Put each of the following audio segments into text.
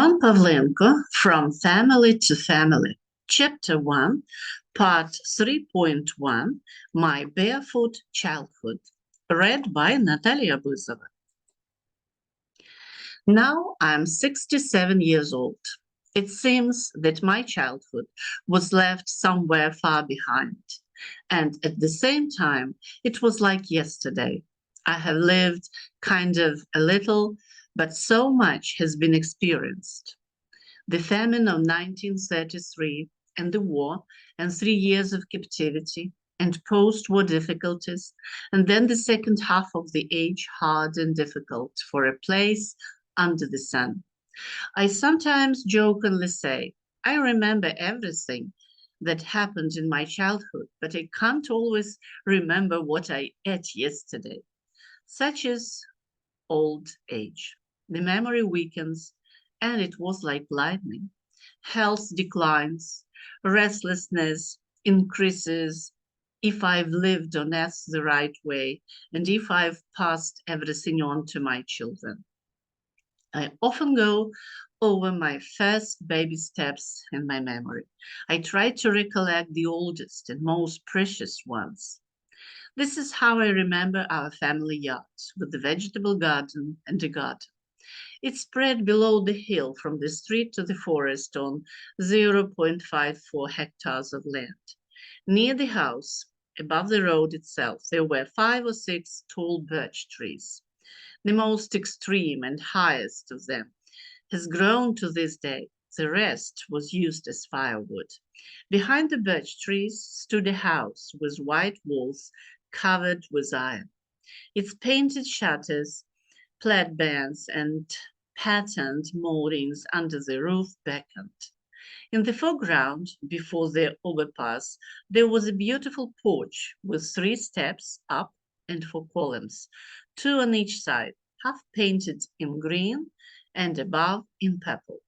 Ivan Pavlenko, From Family to Family, Chapter 1, Part 3.1, My Barefoot Childhood, read by Natalia Buzova. Now I'm 67 years old. It seems that my childhood was left somewhere far behind, and at the same time, it was like yesterday. I have lived kind of a little, but so much has been experienced. The famine of 1933 and the war and 3 years of captivity and post-war difficulties, and then the second half of the age, hard and difficult for a place under the sun. I sometimes jokingly say, I remember everything that happened in my childhood, but I can't always remember what I ate yesterday. Such is old age. The memory weakens, and it was like lightning. Health declines, restlessness increases if I've lived on earth the right way, and if I've passed everything on to my children. I often go over my first baby steps in my memory. I try to recollect the oldest and most precious ones. This is how I remember our family yard, with the vegetable garden and a garden. It spread below the hill from the street to the forest on 0.54 hectares of land. Near the house, above the road itself, there were 5 or 6 tall birch trees. The most extreme and highest of them has grown to this day. The rest was used as firewood. Behind the birch trees stood a house with white walls covered with iron. Its painted shutters, plaid bands, and patterned moldings under the roof beckoned. In the foreground, before the overpass, there was a beautiful porch with 3 steps up and 4 columns, 2 on each side, half painted in green and above in purple.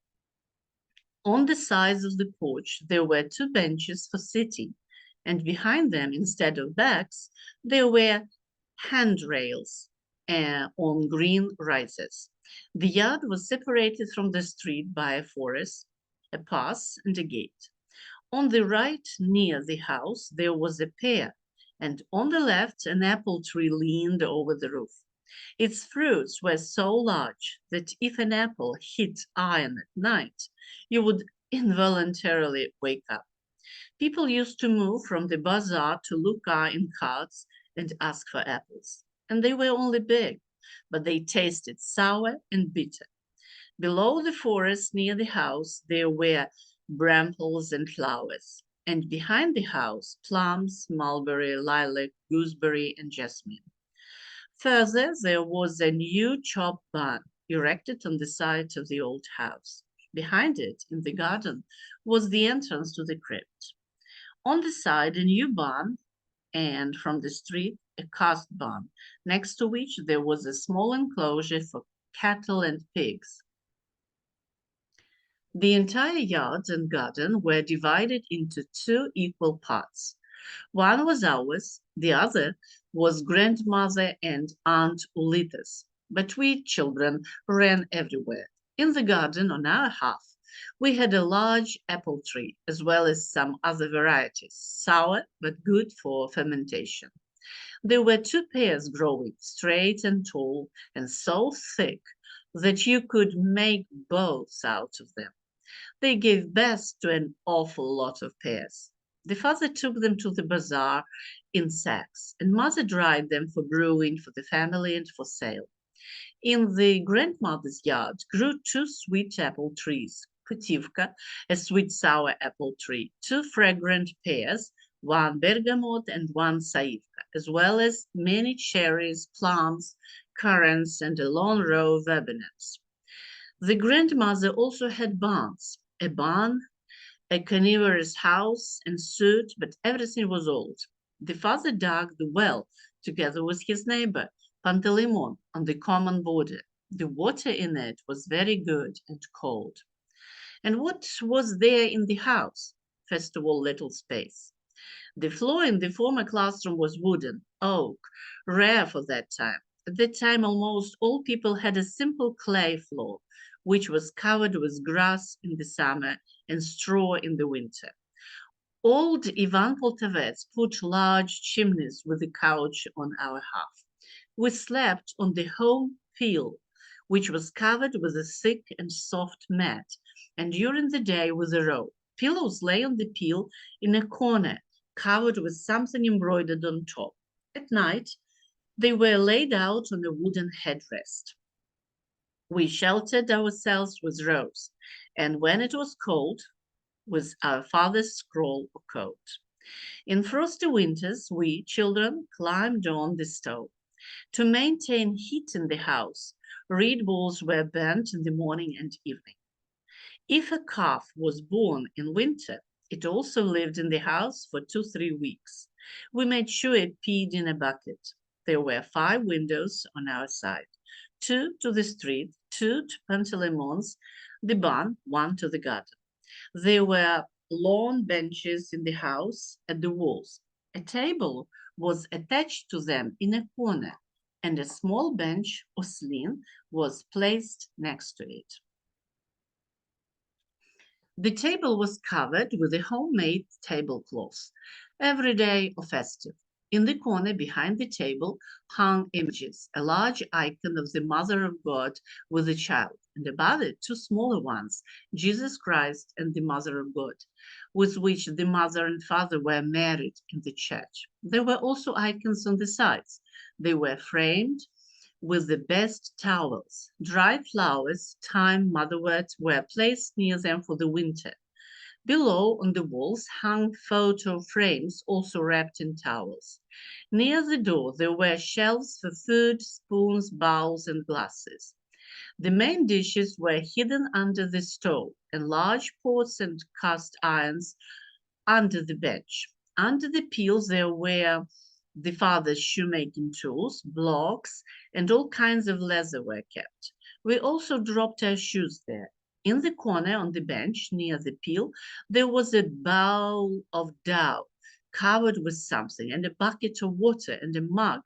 On the sides of the porch, there were 2 benches for sitting, and behind them, instead of backs, there were handrails on green risers. The yard was separated from the street by a forest, a pass, and a gate. On the right, near the house, there was a pear, and on the left, an apple tree leaned over the roof. Its fruits were so large that if an apple hit iron at night, you would involuntarily wake up. People used to move from the bazaar to Luka in carts and ask for apples, and they were only big, but they tasted sour and bitter. Below the forest near the house, there were brambles and flowers, and behind the house, plums, mulberry, lilac, gooseberry, and jasmine. Further, there was a new chopped barn erected on the site of the old house. Behind it, in the garden, was the entrance to the crypt. On the side, a new barn, and from the street, a cast barn, next to which there was a small enclosure for cattle and pigs. The entire yard and garden were divided into 2 equal parts. One was ours, the other was grandmother and Aunt Ulita's, but we children ran everywhere. In the garden on our half, we had a large apple tree, as well as some other varieties, sour but good for fermentation. There were 2 pears growing, straight and tall, and so thick that you could make bows out of them. They gave birth to an awful lot of pears. The father took them to the bazaar in sacks, and mother dried them for brewing for the family and for sale. In the grandmother's yard grew 2 sweet apple trees, Putivka, a sweet sour apple tree, 2 fragrant pears, 1 bergamot and 1 saivka, as well as many cherries, plums, currants, and a long row of verbenets. The grandmother also had barns, a barn, a carnivorous house, and suit, but everything was old. The father dug the well together with his neighbor, Pantelimon, on the common border. The water in it was very good and cold. And what was there in the house? First of all, little space. The floor in the former classroom was wooden, oak, rare for that time. At that time, almost all people had a simple clay floor, which was covered with grass in the summer and straw in the winter. Old Ivan Poltavets put large chimneys with a couch on our hearth. We slept on the home peel, which was covered with a thick and soft mat, and during the day with a robe. Pillows lay on the peel in a corner, covered with something embroidered on top. At night, they were laid out on a wooden headrest. We sheltered ourselves with robes, and when it was cold, with our father's scroll or coat. In frosty winters, we children climbed on the stove. To maintain heat in the house, reed balls were burnt in the morning and evening. If a calf was born in winter, it also lived in the house for 2-3 weeks. We made sure it peed in a bucket. There were 5 windows on our side, 2 to the street, 2 to Pantelemon's, the barn, 1 to the garden. There were lawn benches in the house at the walls. A table was attached to them in a corner, and a small bench or sling was placed next to it. The table was covered with a homemade tablecloth, every day or festive. In the corner behind the table hung images, a large icon of the Mother of God with a child, and above it 2 smaller ones, Jesus Christ and the Mother of God, with which the mother and father were married in the church. There were also icons on the sides. They were framed with the best towels. Dried flowers, thyme, motherwort were placed near them for the winter. Below, on the walls, hung photo frames, also wrapped in towels. Near the door, there were shelves for food, spoons, bowls, and glasses. The main dishes were hidden under the stove, and large pots and cast irons under the bench. Under the peels, there were the father's shoemaking tools, blocks, and all kinds of leather were kept. We also dropped our shoes there. In the corner on the bench near the peel, there was a bowl of dough covered with something, and a bucket of water and a mug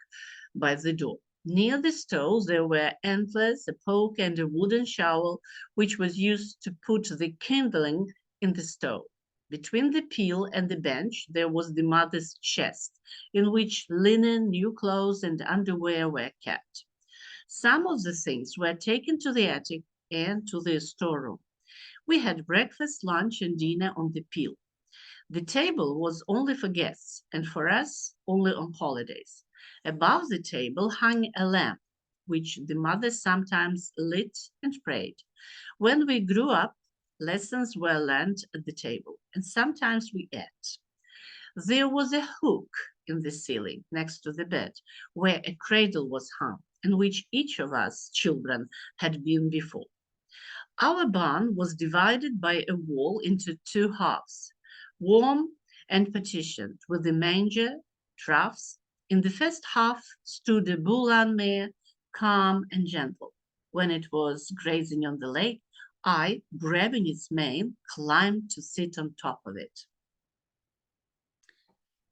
by the door. Near the stove, there were antlers, a poke, and a wooden shovel, which was used to put the kindling in the stove. Between the peel and the bench, there was the mother's chest, in which linen, new clothes, and underwear were kept. Some of the things were taken to the attic and to the storeroom. We had breakfast, lunch, and dinner on the peel. The table was only for guests, and for us, only on holidays. Above the table hung a lamp, which the mother sometimes lit and prayed. When we grew up, lessons were learned at the table, and sometimes we ate. There was a hook in the ceiling next to the bed, where a cradle was hung, in which each of us children had been before. Our barn was divided by a wall into 2 halves, warm and partitioned, with the manger, troughs. In the first half stood a Bulan mare, calm and gentle. When it was grazing on the lake, I, grabbing its mane, climbed to sit on top of it.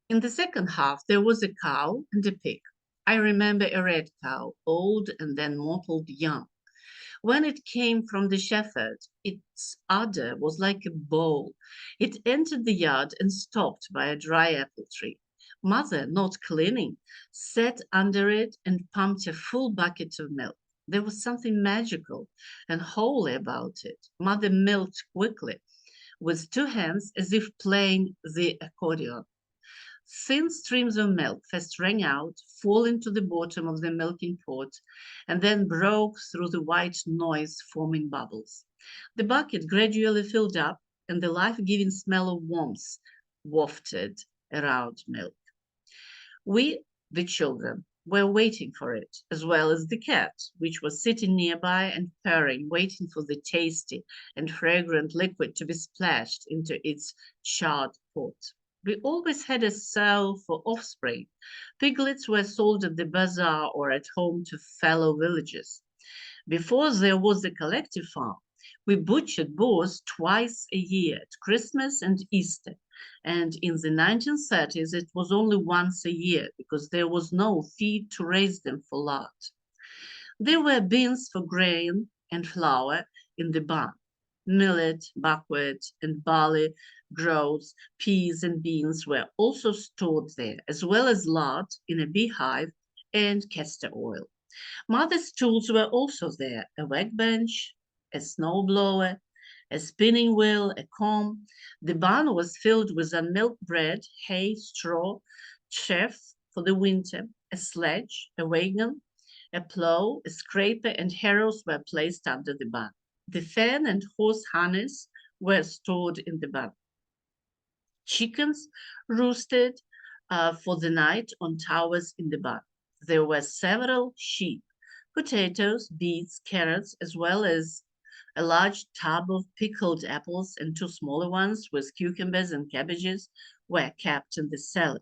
In the second half, there was a cow and a pig. I remember a red cow, old and then mottled young. When it came from the shepherd, its udder was like a bowl. It entered the yard and stopped by a dry apple tree. Mother, not cleaning, sat under it and pumped a full bucket of milk. There was something magical and holy about it. Mother milked quickly, with 2 hands, as if playing the accordion. Thin streams of milk first ran out, fall into the bottom of the milking pot, and then broke through the white noise, forming bubbles. The bucket gradually filled up, and the life-giving smell of warmth wafted around milk. We, the children, were waiting for it, as well as the cat, which was sitting nearby and purring, waiting for the tasty and fragrant liquid to be splashed into its charred pot. We always had a sow for offspring. Piglets were sold at the bazaar or at home to fellow villagers. Before there was a collective farm, we butchered boars twice a year, at Christmas and Easter. And in the 1930s, it was only once a year because there was no feed to raise them for lard. There were bins for grain and flour in the barn. Millet, buckwheat, and barley groats, peas, and beans were also stored there, as well as lard in a beehive and castor oil. Mother's tools were also there: a workbench, a snowblower, a spinning wheel, a comb. The barn was filled with unmilked bread, hay, straw, chaff for the winter, a sledge, a wagon, a plow, a scraper, and harrows were placed under the barn. The fan and horse harness were stored in the barn. Chickens roosted for the night on towers in the barn. There were several sheep, potatoes, beets, carrots, as well as a large tub of pickled apples, and two smaller ones with cucumbers and cabbages were kept in the cellar.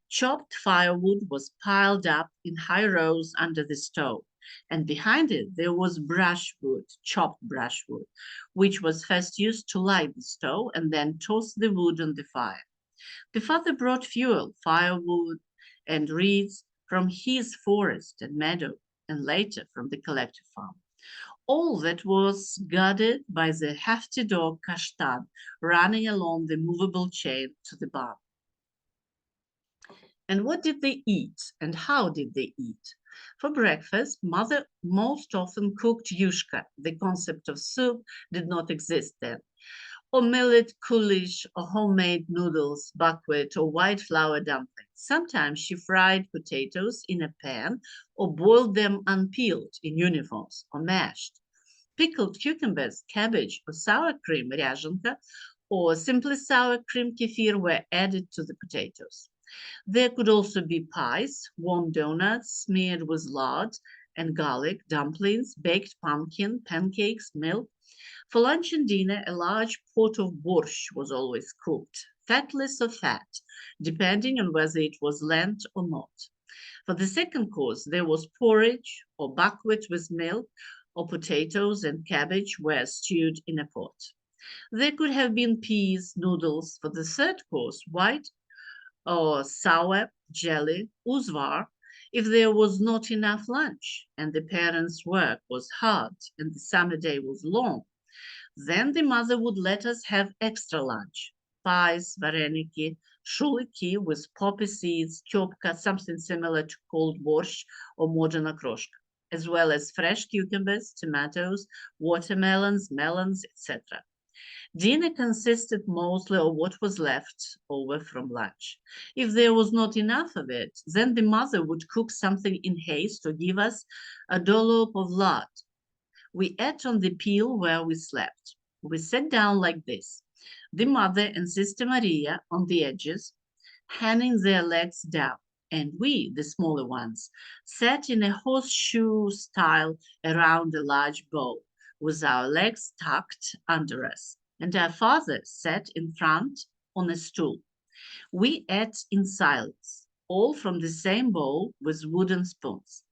Chopped firewood was piled up in high rows under the stove, and behind it there was brushwood, chopped brushwood, which was first used to light the stove and then toss the wood on the fire. The father brought fuel, firewood, and reeds from his forest and meadow, and later from the collective farm. All that was guarded by the hefty dog Kashtan running along the movable chain to the barn. And what did they eat, and how did they eat? For breakfast, mother most often cooked yushka. The concept of soup did not exist then. Or millet kulish, or homemade noodles, buckwheat, or white flour dumplings. Sometimes she fried potatoes in a pan or boiled them unpeeled in uniforms or mashed. Pickled cucumbers, cabbage, or sour cream, rязанка, or simply sour cream kefir were added to the potatoes. There could also be pies, warm donuts smeared with lard and garlic, dumplings, baked pumpkin, pancakes, milk. For lunch and dinner, a large pot of borscht was always cooked, fatless or fat, depending on whether it was Lent or not. For the second course, there was porridge or buckwheat with milk, or potatoes and cabbage were stewed in a pot. There could have been peas, noodles. For the third course, white or sour jelly, uzvar, if there was not enough lunch and the parents' work was hard and the summer day was long. Then the mother would let us have extra lunch: pies, vareniki, shuliki with poppy seeds, topka, something similar to cold borscht or modern okroshka, as well as fresh cucumbers, tomatoes, watermelons, melons, etc. Dinner consisted mostly of what was left over from lunch. If there was not enough of it, then the mother would cook something in haste or give us a dollop of lard. We ate on the peel where we slept. We sat down like this: the mother and Sister Maria on the edges, hanging their legs down, and we, the smaller ones, sat in a horseshoe style around a large bowl, with our legs tucked under us, and our father sat in front on a stool. We ate in silence, all from the same bowl with wooden spoons.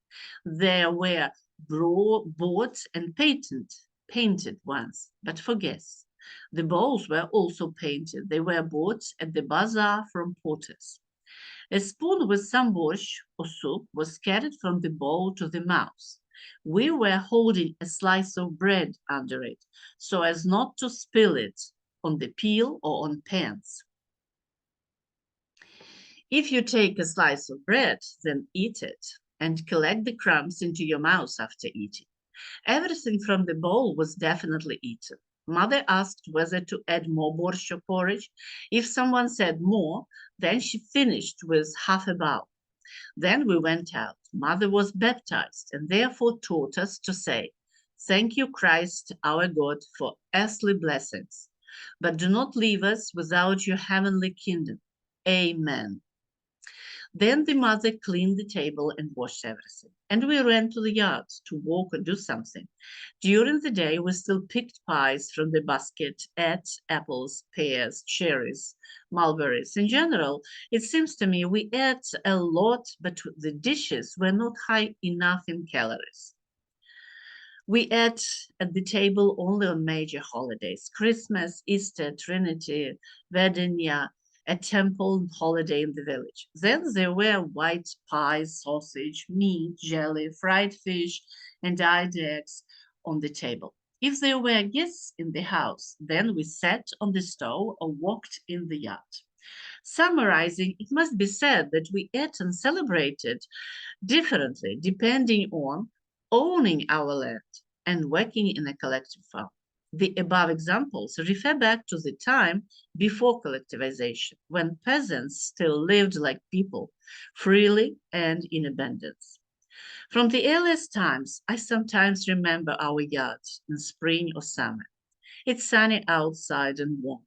There were bought and painted ones, but for guests. The bowls were also painted. They were bought at the bazaar from potters. A spoon with some borscht or soup was carried from the bowl to the mouth. We were holding a slice of bread under it, so as not to spill it on the peel or on pans. If you take a slice of bread, then eat it and collect the crumbs into your mouth after eating. Everything from the bowl was definitely eaten. Mother asked whether to add more borscht or porridge. If someone said more, then she finished with half a bowl. Then we went out. Mother was baptized and therefore taught us to say, "Thank you, Christ, our God, for earthly blessings, but do not leave us without your heavenly kingdom. Amen." Then the mother cleaned the table and washed everything, and we ran to the yard to walk or do something. During the day, we still picked pies from the basket, ate apples, pears, cherries, mulberries. In general, it seems to me we ate a lot, but the dishes were not high enough in calories. We ate at the table only on major holidays: Christmas, Easter, Trinity, Vedenia, a temple holiday in the village. Then there were white pies, sausage, meat, jelly, fried fish, and eyed eggs on the table. If there were guests in the house, then we sat on the stove or walked in the yard. Summarizing, it must be said that we ate and celebrated differently depending on owning our land and working in a collective farm. The above examples refer back to the time before collectivization, when peasants still lived like people, freely and in abundance. From the earliest times, I sometimes remember our yards in spring or summer. It's sunny outside and warm.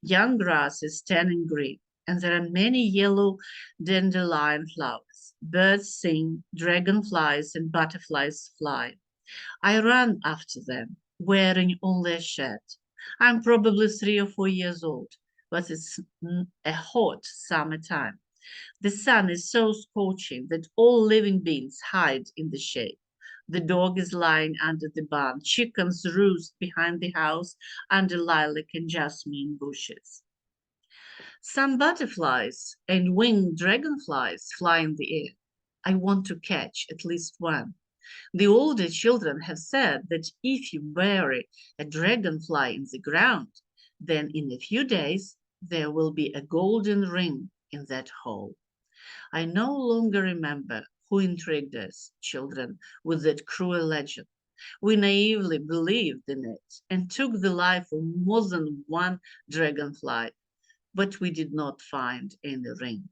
Young grass is turning green, and there are many yellow dandelion flowers. Birds sing, dragonflies and butterflies fly. I run after them, wearing only a shirt. I'm probably 3 or 4 years old, but it's a hot summertime. The sun is so scorching that all living beings hide in the shade. The dog is lying under the barn. Chickens roost behind the house under lilac and jasmine bushes. Some butterflies and winged dragonflies fly in the air. I want to catch at least one. The older children have said that if you bury a dragonfly in the ground, then in a few days there will be a golden ring in that hole. I no longer remember who intrigued us, children, with that cruel legend. We naively believed in it and took the life of more than one dragonfly, but we did not find any ring.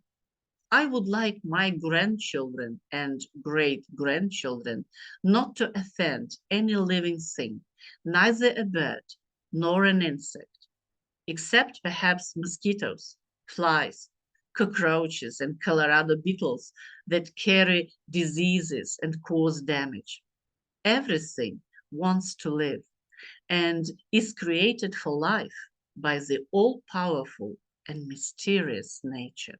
I would like my grandchildren and great grandchildren not to offend any living thing, neither a bird nor an insect, except perhaps mosquitoes, flies, cockroaches, and Colorado beetles that carry diseases and cause damage. Everything wants to live and is created for life by the all powerful and mysterious nature.